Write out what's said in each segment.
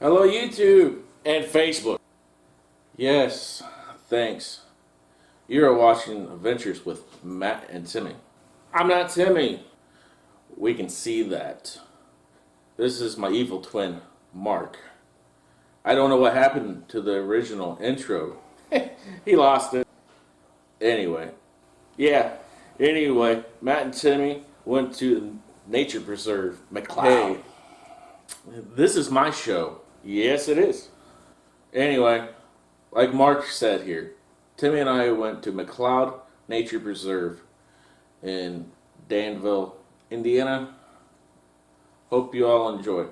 Hello YouTube and Facebook. Yes, thanks. You are watching Adventures with Matt and Timmy. I'm not Timmy. We can see that. This is my evil twin, Mark. I don't know what happened to the original intro. He lost it. Anyway, Matt and Timmy went to the nature preserve, McCloud. Hey, this is my show. Yes, it is. Anyway, like Mark said here, Timmy and I went to McCloud Nature Preserve in Danville, Indiana. Hope you all enjoy.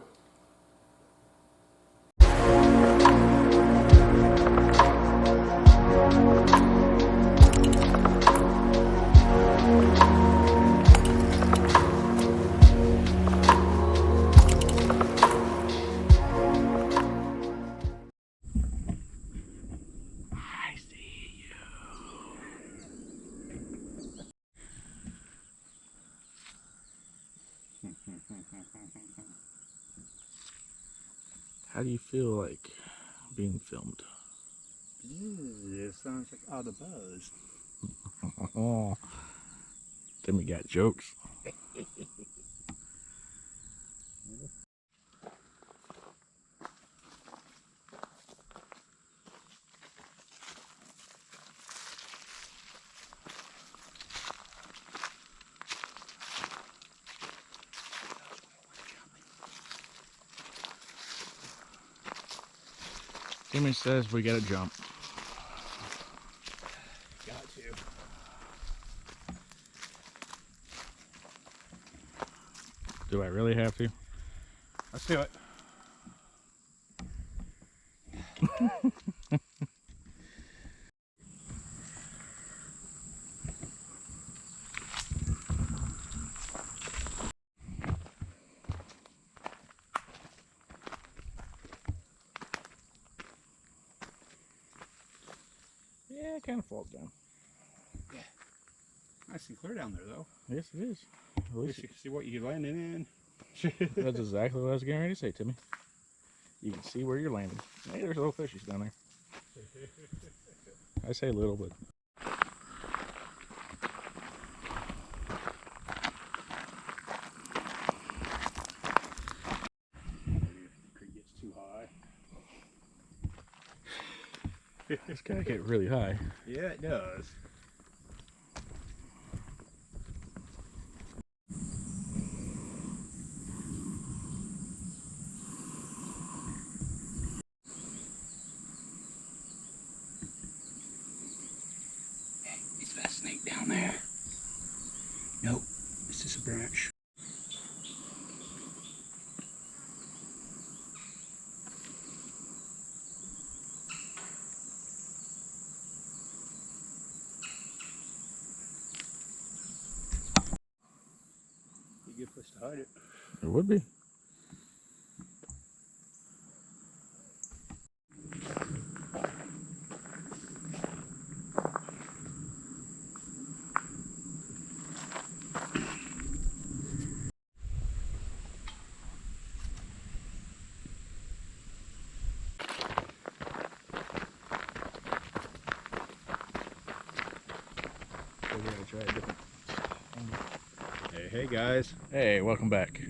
How do you feel like being filmed? It sounds like all the buzz. Oh, Timmy got jokes. Timmy says we gotta jump. Got to. Do I really have to? Let's do it. Yeah, it kind of falls down. Yeah. Nice and clear down there, though. Yes, it is. At least you can see what you're landing in. That's exactly what I was getting ready to say, Timmy. You can see where you're landing. Hey, there's little fishies down there. I say little, but... The creek gets too high. It's gotta get really high. Yeah, it does. Is that a snake down there? Nope, it's just a branch. Be a good place to hide it. It would be. We're gonna try a different... Hey guys. Hey, welcome back.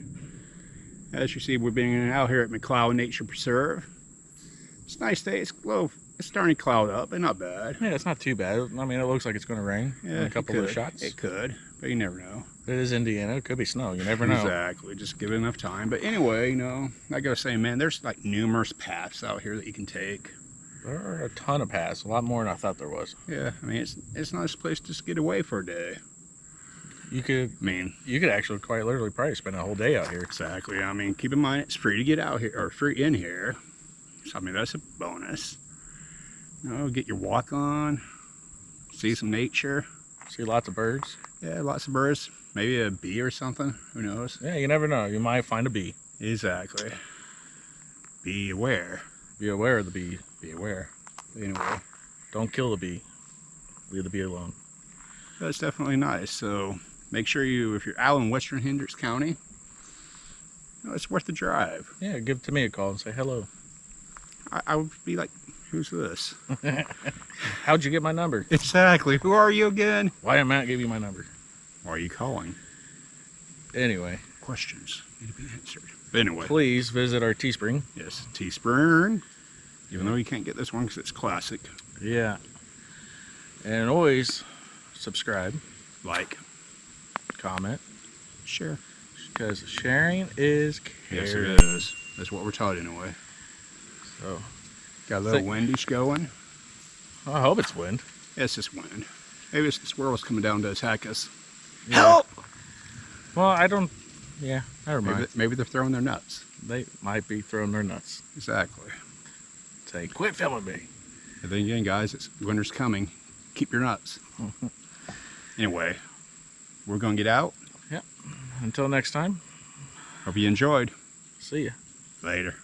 As you see, we're being out here at McCloud Nature Preserve. It's a nice day. It's low. It's starting to cloud up, but not bad. Yeah, it's not too bad. I mean, it looks like it's going to rain in a couple of shots. It could, but you never know. It is Indiana. It could be snow. You never know. Exactly. Just give it enough time. But anyway, you know, I gotta say, man, there's like numerous paths out here that you can take. There are a ton of paths. A lot more than I thought there was. Yeah, I mean, it's a nice place to just get away for a day. You could actually quite literally probably spend a whole day out here. Exactly. I mean, keep in mind it's free to get out here, or free in here. So I mean, that's a bonus. You know, get your walk on, see some nature. See lots of birds. Yeah, lots of birds. Maybe a bee or something. Who knows? Yeah, you never know. You might find a bee. Exactly. Be aware. Be aware of the bee. Be aware. Anyway, don't kill the bee. Leave the bee alone. That's definitely nice. So make sure if you're out in Western Hendricks County, you know, it's worth the drive. Yeah, give Timmy a call and say hello. I would be like, who's this? How'd you get my number? Exactly. Who are you again? Why did Matt give you my number? Why are you calling? Anyway, Questions need to be answered. But anyway. please visit our Teespring. Yes, Teespring. Even though you can't get this one because it's classic. Yeah. And always subscribe, Like, comment, share. because sharing is caring. Yes, it is. That's what we're taught anyway. So, Got a little windish going. I hope it's wind. Yeah, it's just wind. Maybe it's the squirrels coming down to attack us. Yeah. Help! Well, I don't. Yeah, never mind. Maybe they're throwing their nuts. They might be throwing their nuts. Exactly. Say, quit filming me. And then again, guys, it's winter's coming. Keep your nuts. Anyway, we're going to get out. Yep. Until next time, Hope you enjoyed. see ya. Later.